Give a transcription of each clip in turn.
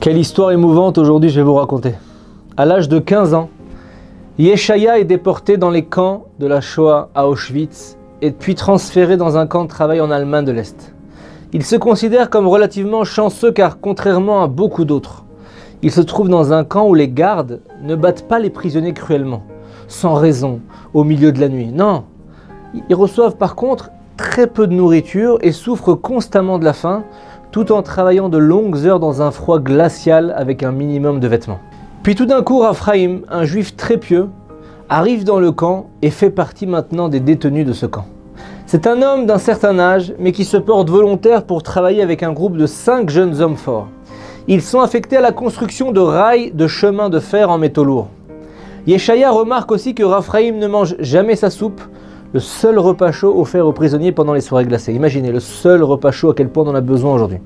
Quelle histoire émouvante aujourd'hui je vais vous raconter. À l'âge de 15 ans, Yeshaya est déporté dans les camps de la Shoah à Auschwitz et puis transféré dans un camp de travail en Allemagne de l'Est. Il se considère comme relativement chanceux car contrairement à beaucoup d'autres, il se trouve dans un camp où les gardes ne battent pas les prisonniers cruellement, sans raison, au milieu de la nuit. Non, ils reçoivent par contre très peu de nourriture et souffrent constamment de la faim, tout en travaillant de longues heures dans un froid glacial avec un minimum de vêtements. Puis tout d'un coup, Raphaïm, un juif très pieux, arrive dans le camp et fait partie maintenant des détenus de ce camp. C'est un homme d'un certain âge, mais qui se porte volontaire pour travailler avec un groupe de 5 jeunes hommes forts. Ils sont affectés à la construction de rails de chemin de fer en métaux lourds. Yeshaya remarque aussi que Raphaïm ne mange jamais sa soupe, le seul repas chaud offert aux prisonniers pendant les soirées glacées. Imaginez, le seul repas chaud à quel point on en a besoin aujourd'hui.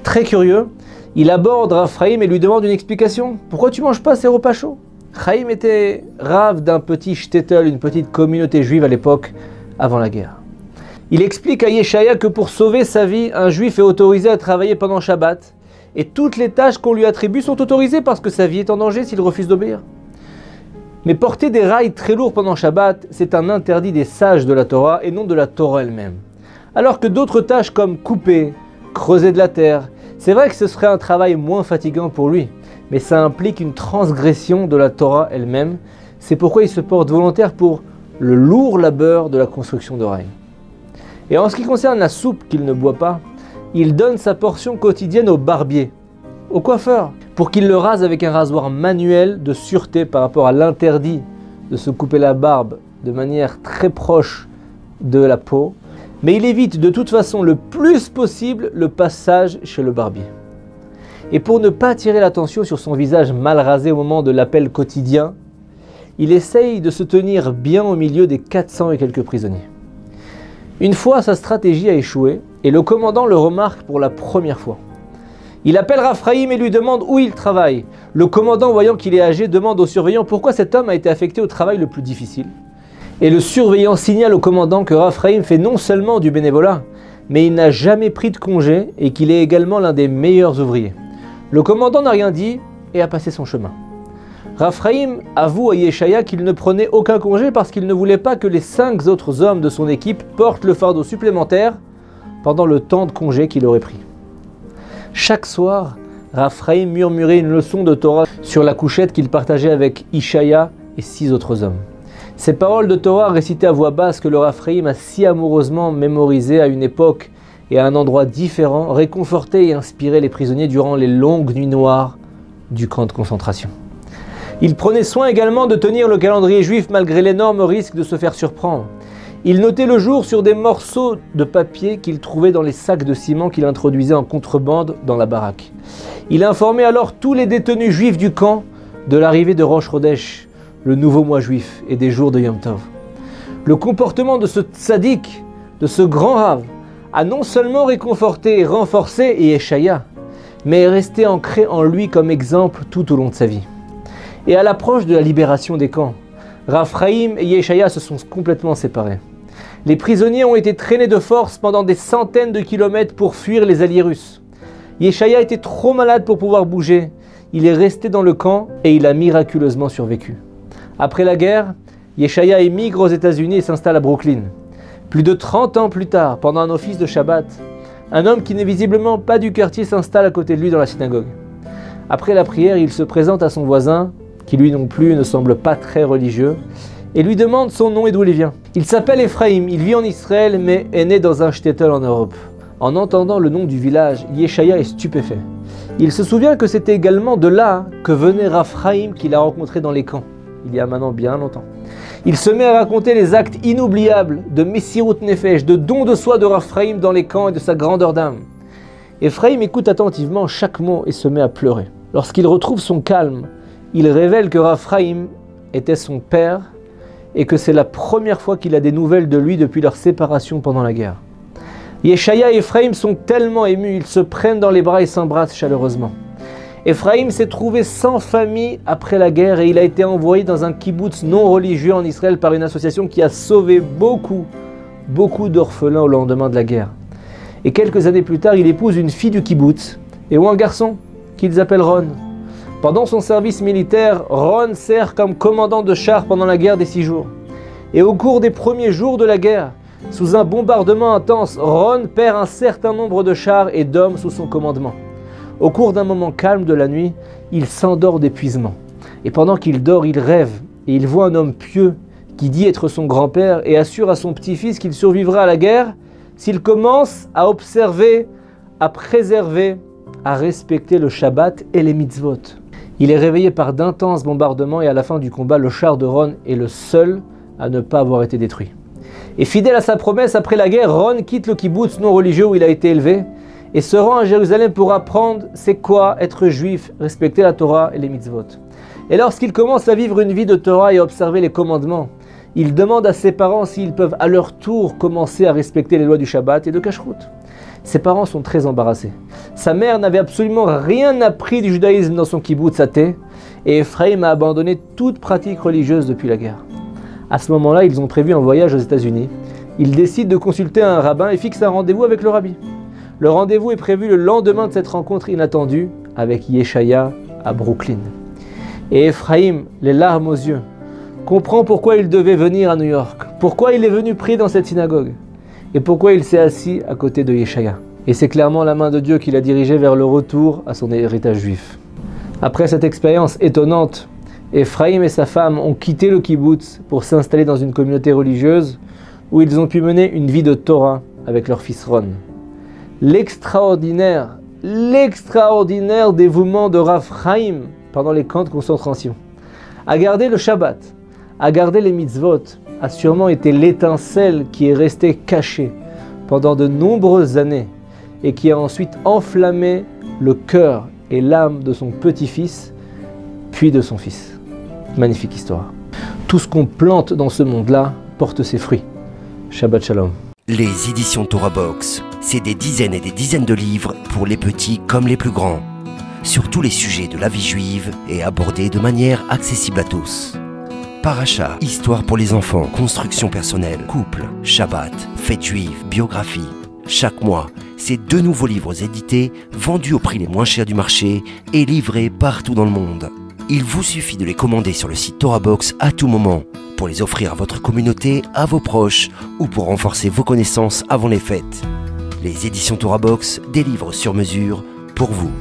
Très curieux, il aborde Raphaïm et lui demande une explication. Pourquoi tu ne manges pas ces repas chauds? Chaim était rave d'un petit shtetl, une petite communauté juive à l'époque, avant la guerre. Il explique à Yeshaya que pour sauver sa vie, un juif est autorisé à travailler pendant Shabbat et toutes les tâches qu'on lui attribue sont autorisées parce que sa vie est en danger s'il refuse d'obéir. Mais porter des rails très lourds pendant Shabbat, c'est un interdit des sages de la Torah et non de la Torah elle-même. Alors que d'autres tâches comme couper, creuser de la terre, c'est vrai que ce serait un travail moins fatigant pour lui, mais ça implique une transgression de la Torah elle-même. C'est pourquoi il se porte volontaire pour le lourd labeur de la construction de rails. Et en ce qui concerne la soupe qu'il ne boit pas, il donne sa portion quotidienne au barbier, au coiffeur, pour qu'il le rase avec un rasoir manuel de sûreté par rapport à l'interdit de se couper la barbe de manière très proche de la peau, mais il évite de toute façon le plus possible le passage chez le barbier. Et pour ne pas attirer l'attention sur son visage mal rasé au moment de l'appel quotidien, il essaye de se tenir bien au milieu des 400 et quelques prisonniers. Une fois, sa stratégie a échoué et le commandant le remarque pour la première fois. Il appelle Raphaïm et lui demande où il travaille. Le commandant, voyant qu'il est âgé, demande au surveillant pourquoi cet homme a été affecté au travail le plus difficile. Et le surveillant signale au commandant que Raphaïm fait non seulement du bénévolat, mais il n'a jamais pris de congé et qu'il est également l'un des meilleurs ouvriers. Le commandant n'a rien dit et a passé son chemin. Raphaïm avoue à Yeshaya qu'il ne prenait aucun congé parce qu'il ne voulait pas que les 5 autres hommes de son équipe portent le fardeau supplémentaire pendant le temps de congé qu'il aurait pris. Chaque soir, Raphaïm murmurait une leçon de Torah sur la couchette qu'il partageait avec Ishaya et 6 autres hommes. Ces paroles de Torah récitées à voix basse que le Raphaïm a si amoureusement mémorisées à une époque et à un endroit différent réconfortaient et inspiraient les prisonniers durant les longues nuits noires du camp de concentration. Il prenait soin également de tenir le calendrier juif malgré l'énorme risque de se faire surprendre. Il notait le jour sur des morceaux de papier qu'il trouvait dans les sacs de ciment qu'il introduisait en contrebande dans la baraque. Il informait alors tous les détenus juifs du camp de l'arrivée de Rosh Chodesh, le nouveau mois juif, et des jours de Yom Tov. Le comportement de ce tzaddik, de ce grand rave, a non seulement réconforté et renforcé Yeshaya, mais est resté ancré en lui comme exemple tout au long de sa vie. Et à l'approche de la libération des camps, Raphaïm et Yeshaya se sont complètement séparés. Les prisonniers ont été traînés de force pendant des centaines de kilomètres pour fuir les alliés russes. Yeshaya était trop malade pour pouvoir bouger. Il est resté dans le camp et il a miraculeusement survécu. Après la guerre, Yeshaya émigre aux États-Unis et s'installe à Brooklyn. Plus de 30 ans plus tard, pendant un office de Shabbat, un homme qui n'est visiblement pas du quartier s'installe à côté de lui dans la synagogue. Après la prière, il se présente à son voisin, qui lui non plus ne semble pas très religieux, et lui demande son nom et d'où il vient. Il s'appelle Ephraim, il vit en Israël, mais est né dans un shtetl en Europe. En entendant le nom du village, Yeshaya est stupéfait. Il se souvient que c'était également de là que venait Raphaïm qu'il a rencontré dans les camps, il y a maintenant bien longtemps. Il se met à raconter les actes inoubliables de Messirut Nefesh, de don de soi de Raphaïm dans les camps et de sa grandeur d'âme. Ephraim écoute attentivement chaque mot et se met à pleurer. Lorsqu'il retrouve son calme, il révèle que Raphaïm était son père et que c'est la première fois qu'il a des nouvelles de lui depuis leur séparation pendant la guerre. Yeshaya et Ephraim sont tellement émus, ils se prennent dans les bras et s'embrassent chaleureusement. Ephraim s'est trouvé sans famille après la guerre et il a été envoyé dans un kibbutz non religieux en Israël par une association qui a sauvé beaucoup d'orphelins au lendemain de la guerre. Et quelques années plus tard, il épouse une fille du kibbutz. Et où un garçon, qu'ils appellent Ron. Pendant son service militaire, Ron sert comme commandant de char pendant la guerre des 6 jours. Et au cours des premiers jours de la guerre, sous un bombardement intense, Ron perd un certain nombre de chars et d'hommes sous son commandement. Au cours d'un moment calme de la nuit, il s'endort d'épuisement. Et pendant qu'il dort, il rêve et il voit un homme pieux qui dit être son grand-père et assure à son petit-fils qu'il survivra à la guerre s'il commence à observer, à préserver, à respecter le Shabbat et les mitzvot. Il est réveillé par d'intenses bombardements et à la fin du combat, le char de Ron est le seul à ne pas avoir été détruit. Et fidèle à sa promesse, après la guerre, Ron quitte le kibbutz non religieux où il a été élevé et se rend à Jérusalem pour apprendre c'est quoi être juif, respecter la Torah et les mitzvot. Et lorsqu'il commence à vivre une vie de Torah et à observer les commandements, il demande à ses parents s'ils peuvent à leur tour commencer à respecter les lois du Shabbat et de Kashrut. Ses parents sont très embarrassés. Sa mère n'avait absolument rien appris du judaïsme dans son kibbutz athée et Ephraim a abandonné toute pratique religieuse depuis la guerre. À ce moment-là, ils ont prévu un voyage aux États-Unis. Ils décident de consulter un rabbin et fixent un rendez-vous avec le rabbi. Le rendez-vous est prévu le lendemain de cette rencontre inattendue avec Yeshaya à Brooklyn. Et Ephraim, les larmes aux yeux, comprend pourquoi il devait venir à New York, pourquoi il est venu prier dans cette synagogue et pourquoi il s'est assis à côté de Yeshaya. Et c'est clairement la main de Dieu qui l'a dirigé vers le retour à son héritage juif. Après cette expérience étonnante, Ephraim et sa femme ont quitté le kibbutz pour s'installer dans une communauté religieuse où ils ont pu mener une vie de Torah avec leur fils Ron. L'extraordinaire dévouement de Rav Chaim pendant les camps de concentration, à garder le Shabbat, à garder les mitzvot, a sûrement été l'étincelle qui est restée cachée pendant de nombreuses années et qui a ensuite enflammé le cœur et l'âme de son petit-fils, puis de son fils. Magnifique histoire. Tout ce qu'on plante dans ce monde-là porte ses fruits. Shabbat Shalom. Les éditions Torah Box, c'est des dizaines et des dizaines de livres pour les petits comme les plus grands, sur tous les sujets de la vie juive et abordés de manière accessible à tous. Paracha, histoire pour les enfants, construction personnelle, couple, Shabbat, fête juive, biographie. Chaque mois, c'est 2 nouveaux livres édités, vendus au prix les moins chers du marché et livrés partout dans le monde. Il vous suffit de les commander sur le site Torah Box à tout moment, pour les offrir à votre communauté, à vos proches ou pour renforcer vos connaissances avant les fêtes. Les éditions Torah Box, des livres sur mesure pour vous.